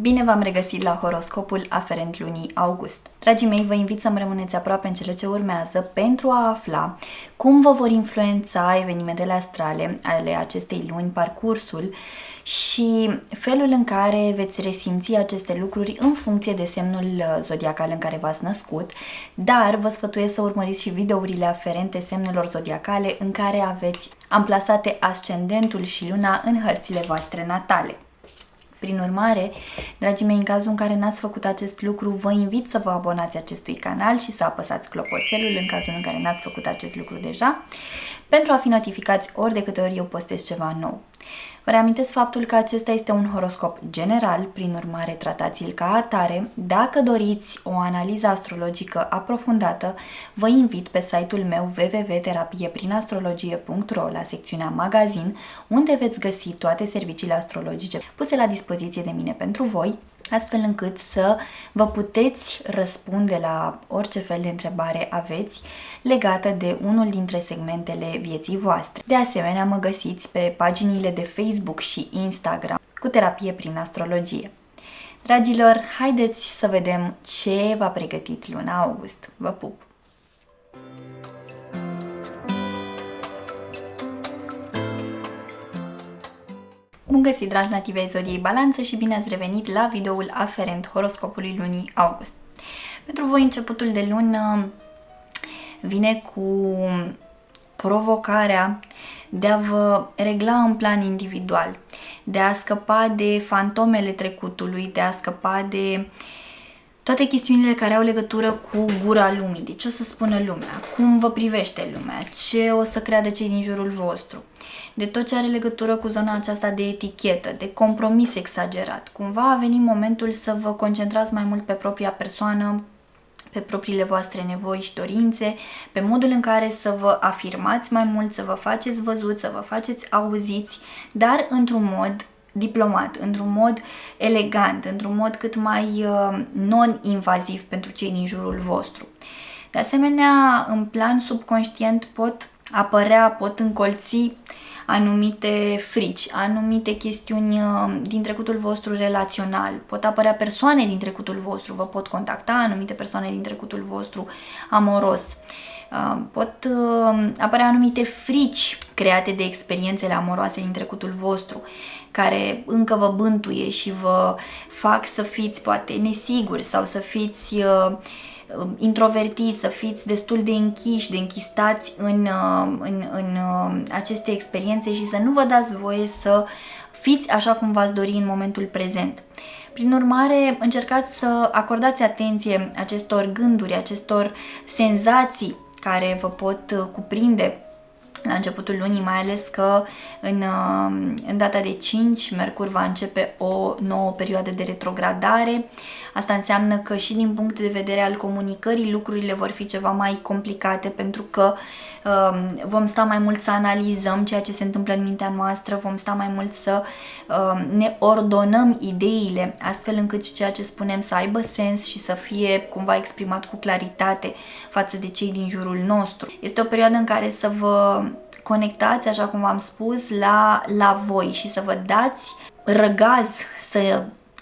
Bine v-am regăsit la horoscopul aferent lunii august. Dragii mei, vă invit să-mi rămâneți aproape în cele ce urmează pentru a afla cum vă vor influența evenimentele astrale ale acestei luni, parcursul și felul în care veți resimți aceste lucruri în funcție de semnul zodiacal în care v-ați născut, dar vă sfătuiesc să urmăriți și videourile aferente semnelor zodiacale în care aveți amplasate ascendentul și luna în hărțile voastre natale. Prin urmare, dragii mei, în cazul în care n-ați făcut acest lucru, vă invit să vă abonați acestui canal și să apăsați clopoțelul în cazul în care n-ați făcut acest lucru deja, pentru a fi notificați ori de câte ori eu postez ceva nou. Vă reamintesc faptul că acesta este un horoscop general, prin urmare tratați-l ca atare. Dacă doriți o analiză astrologică aprofundată, vă invit pe site-ul meu www.terapieprin-astrologie.ro la secțiunea magazin, unde veți găsi toate serviciile astrologice puse la dispoziție de mine pentru voi, astfel încât să vă puteți răspunde la orice fel de întrebare aveți legată de unul dintre segmentele vieții voastre. De asemenea, mă găsiți pe paginile de Facebook și Instagram cu Terapie prin Astrologie. Dragilor, haideți să vedem ce v-a pregătit luna august. Vă pup! Bun găsit, dragi nativei zodiei Balanță, și bine ați revenit la videoul aferent horoscopului lunii august. Pentru voi începutul de lună vine cu provocarea de a vă regla în plan individual, de a scăpa de fantomele trecutului, de a scăpa de toate chestiunile care au legătură cu gura lumii, de ce o să spună lumea, cum vă privește lumea, ce o să creadă cei din jurul vostru, de tot ce are legătură cu zona aceasta de etichetă, de compromis exagerat. Cumva a venit momentul să vă concentrați mai mult pe propria persoană, pe propriile voastre nevoi și dorințe, pe modul în care să vă afirmați mai mult, să vă faceți văzuți, să vă faceți auziți, dar într-un mod diplomat, într-un mod elegant, într-un mod cât mai non-invaziv pentru cei din jurul vostru. De asemenea, în plan subconștient pot încolți anumite frici, anumite chestiuni din trecutul vostru relațional, pot apărea persoane din trecutul vostru, vă pot contacta anumite persoane din trecutul vostru amoros, pot apărea anumite frici create de experiențele amoroase din trecutul vostru, care încă vă bântuie și vă fac să fiți poate nesiguri sau să fiți introvertiți, să fiți destul de închiși, de închistați în aceste experiențe și să nu vă dați voie să fiți așa cum v-ați dori în momentul prezent. Prin urmare, încercați să acordați atenție acestor gânduri, acestor senzații care vă pot cuprinde la începutul lunii, mai ales că în data de 5 Mercur va începe o nouă perioadă de retrogradare. Asta înseamnă că și din punct de vedere al comunicării lucrurile vor fi ceva mai complicate, pentru că vom sta mai mult să analizăm ceea ce se întâmplă în mintea noastră, vom sta mai mult să ne ordonăm ideile astfel încât ceea ce spunem să aibă sens și să fie cumva exprimat cu claritate față de cei din jurul nostru. Este o perioadă în care să vă conectați, așa cum v-am spus, la voi și să vă dați răgaz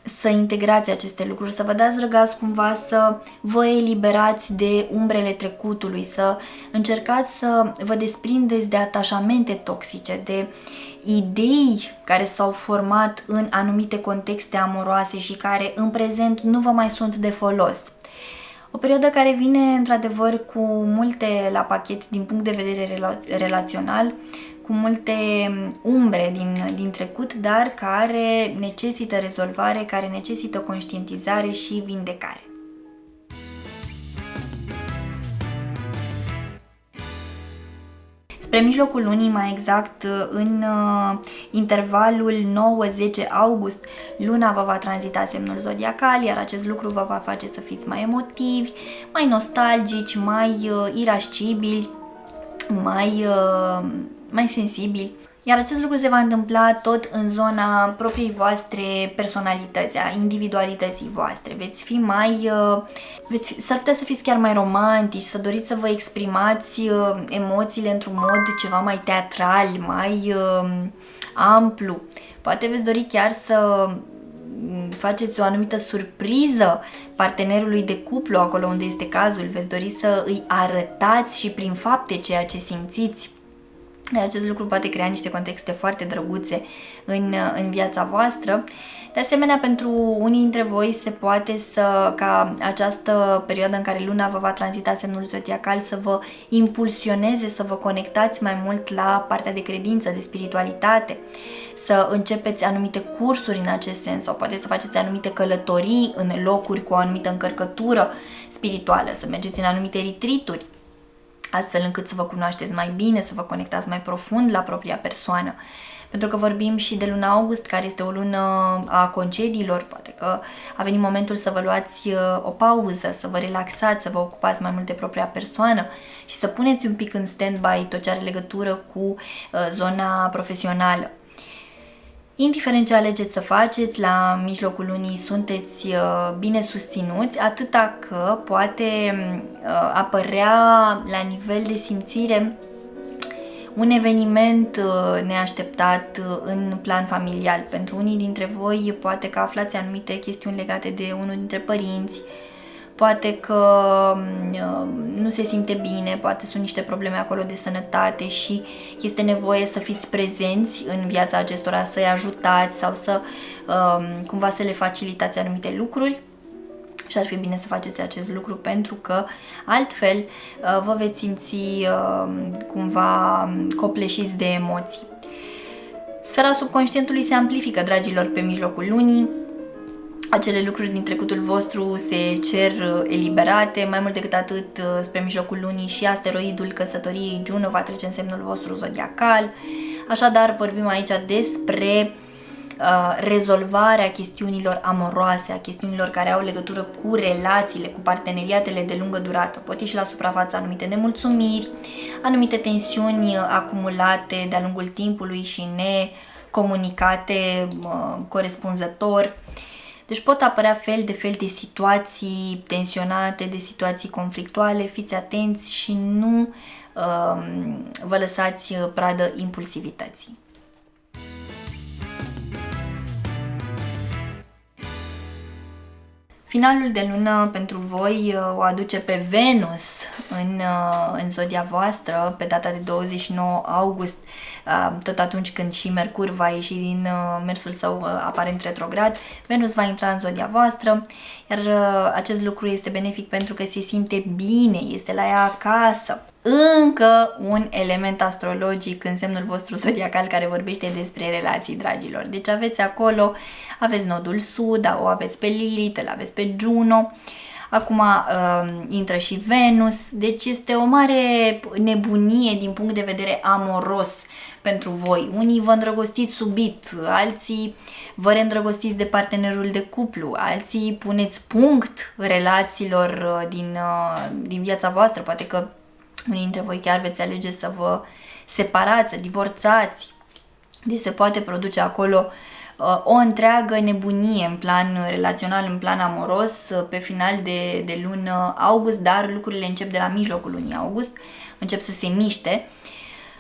să integrați aceste lucruri, să vă dați răgaz cumva să vă eliberați de umbrele trecutului, să încercați să vă desprindeți de atașamente toxice, de idei care s-au format în anumite contexte amoroase și care în prezent nu vă mai sunt de folos. O perioadă care vine într-adevăr cu multe la pachet din punct de vedere relațional, cu multe umbre din trecut, dar care necesită rezolvare, care necesită conștientizare și vindecare. Spre mijlocul lunii, mai exact în intervalul 9-10 august, luna vă va tranzita semnul zodiacal, iar acest lucru vă va face să fiți mai emotivi, mai nostalgici, mai irascibili, mai sensibili. Iar acest lucru se va întâmpla tot în zona propriei voastre personalități, a individualității voastre. S-ar putea să fiți chiar mai romantici, să doriți să vă exprimați emoțiile într-un mod ceva mai teatral, mai amplu. Poate veți dori chiar să faceți o anumită surpriză partenerului de cuplu acolo unde este cazul, veți dori să îi arătați și prin fapte ceea ce simțiți. Dar acest lucru poate crea niște contexte foarte drăguțe în viața voastră. De asemenea, pentru unii dintre voi se poate ca această perioadă în care luna vă va tranzita semnul zodiacal să vă impulsioneze, să vă conectați mai mult la partea de credință, de spiritualitate, să începeți anumite cursuri în acest sens sau poate să faceți anumite călătorii în locuri cu o anumită încărcătură spirituală, să mergeți în anumite retreat-uri, astfel încât să vă cunoașteți mai bine, să vă conectați mai profund la propria persoană. Pentru că vorbim și de luna august, care este o lună a concediilor, poate că a venit momentul să vă luați o pauză, să vă relaxați, să vă ocupați mai mult de propria persoană și să puneți un pic în stand-by tot ce are legătură cu zona profesională. Indiferent ce alegeți să faceți, la mijlocul lunii sunteți bine susținuți, atâta că poate apărea la nivel de simțire un eveniment neașteptat în plan familial. Pentru unii dintre voi poate că aflați anumite chestiuni legate de unul dintre părinți, poate că nu se simte bine, poate sunt niște probleme acolo de sănătate și este nevoie să fiți prezenți în viața acestora, să-i ajutați sau să cumva să le facilitați anumite lucruri. Și ar fi bine să faceți acest lucru pentru că altfel vă veți simți cumva copleșiți de emoții. Sfera subconștientului se amplifică, dragilor, pe mijlocul lunii. Acele lucruri din trecutul vostru se cer eliberate, mai mult decât atât spre mijlocul lunii și asteroidul căsătoriei Juno va trece în semnul vostru zodiacal. Așadar, vorbim aici despre rezolvarea chestiunilor amoroase, a chestiunilor care au legătură cu relațiile, cu parteneriatele de lungă durată. Pot ieși la suprafață anumite nemulțumiri, anumite tensiuni acumulate de-a lungul timpului și necomunicate corespunzător. Deci pot apărea fel de situații tensionate, de situații conflictuale. Fiți atenți și nu vă lăsați pradă impulsivității. Finalul de lună pentru voi o aduce pe Venus în zodia voastră pe data de 29 august, tot atunci când și Mercur va ieși din mersul său aparent retrograd. Venus va intra în zodia voastră, iar acest lucru este benefic pentru că se simte bine, este la ea acasă. Încă un element astrologic în semnul vostru zodiacal care vorbește despre relații, dragilor. Deci aveți nodul sud, o aveți pe Lilith, îl aveți pe Juno, acum intră și Venus, deci este o mare nebunie din punct de vedere amoros pentru voi. Unii vă îndrăgostiți subit, alții vă reîndrăgostiți de partenerul de cuplu, alții puneți punct relațiilor din viața voastră, poate că unii dintre voi chiar veți alege să vă separați, să divorțați. Deci se poate produce acolo o întreagă nebunie în plan relațional, în plan amoros pe final de lună august, dar lucrurile încep de la mijlocul lunii august, încep să se miște.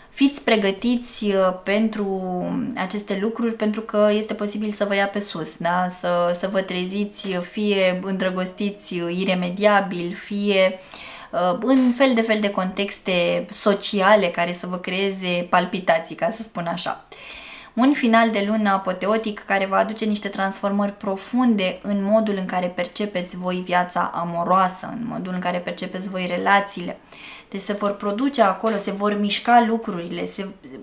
Fiți pregătiți pentru aceste lucruri pentru că este posibil să vă ia pe sus, da? Să vă treziți fie îndrăgostiți iremediabil, fie în fel de contexte sociale care să vă creeze palpitații, ca să spun așa. Un final de lună apoteotic care va aduce niște transformări profunde în modul în care percepeți voi viața amoroasă, în modul în care percepeți voi relațiile. Deci se vor produce acolo, se vor mișca lucrurile,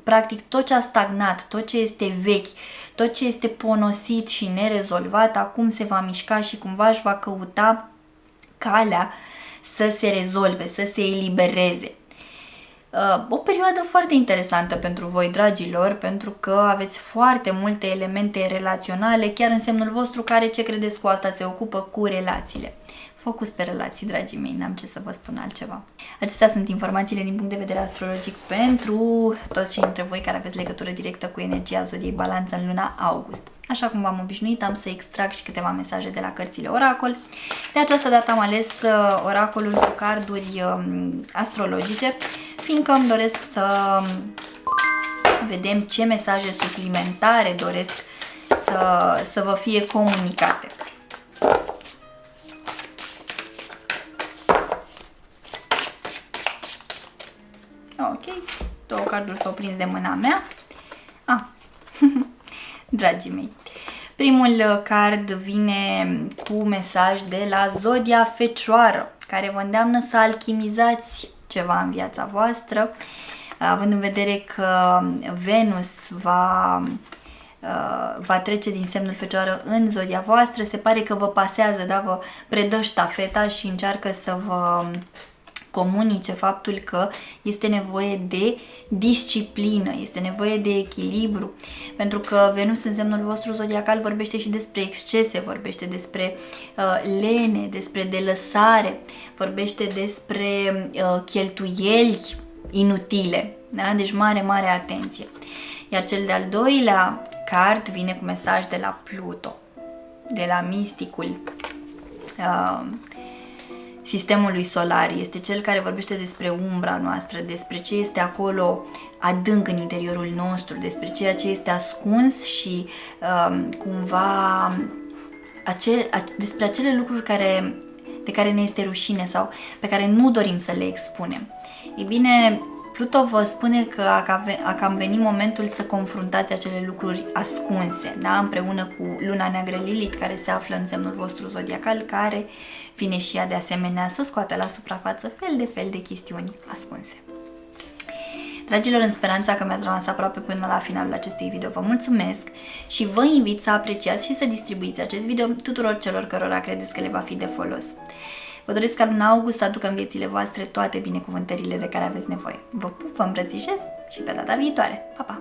practic tot ce a stagnat, tot ce este vechi, tot ce este ponosit și nerezolvat, acum se va mișca și cumva își va căuta calea să se rezolve, să se elibereze. O perioadă foarte interesantă pentru voi, dragilor, pentru că aveți foarte multe elemente relaționale, chiar în semnul vostru, care, ce credeți, cu asta se ocupă, cu relațiile. Focus pe relații, dragii mei, n-am ce să vă spun altceva. Acestea sunt informațiile din punct de vedere astrologic pentru toți cei dintre voi care aveți legătură directă cu energia zodiei Balanță în luna august. Așa cum v-am obișnuit, am să extrag și câteva mesaje de la cărțile Oracol. De această dată am ales oracolul cu carduri astrologice, fiindcă îmi doresc să vedem ce mesaje suplimentare doresc să vă fie comunicate. Ok, două carduri s-au prins de mâna mea. Dragii mei, primul card vine cu mesaj de la Zodia Fecioară, care vă îndeamnă să alchimizați ceva în viața voastră, având în vedere că Venus va trece din semnul Fecioară în zodia voastră. Se pare că vă pasează, da? Vă predă ștafeta și încearcă să vă comunice faptul că este nevoie de disciplină, este nevoie de echilibru, pentru că Venus în semnul vostru zodiacal vorbește și despre excese, vorbește despre lene, despre delăsare, vorbește despre cheltuieli inutile, da? Deci mare, mare atenție. Iar cel de-al doilea card vine cu mesaj de la Pluto, de la misticul sistemului solar. Este cel care vorbește despre umbra noastră, despre ce este acolo adânc în interiorul nostru, despre ceea ce este ascuns și cumva despre acele lucruri de care ne este rușine sau pe care nu dorim să le expunem. Ei bine, Pluto vă spune că a cam venit momentul să confruntați acele lucruri ascunse, da? Împreună cu luna neagră Lilith, care se află în semnul vostru zodiacal, care vine și ea de asemenea să scoată la suprafață fel de chestiuni ascunse. Dragilor, în speranța că mi-ați rămas aproape până la finalul acestui video, vă mulțumesc și vă invit să apreciați și să distribuiți acest video tuturor celor cărora credeți că le va fi de folos. Vă doresc ca luna august să aducă în viețile voastre toate binecuvântările de care aveți nevoie. Vă pup, vă îmbrățișez și pe data viitoare. Pa, pa!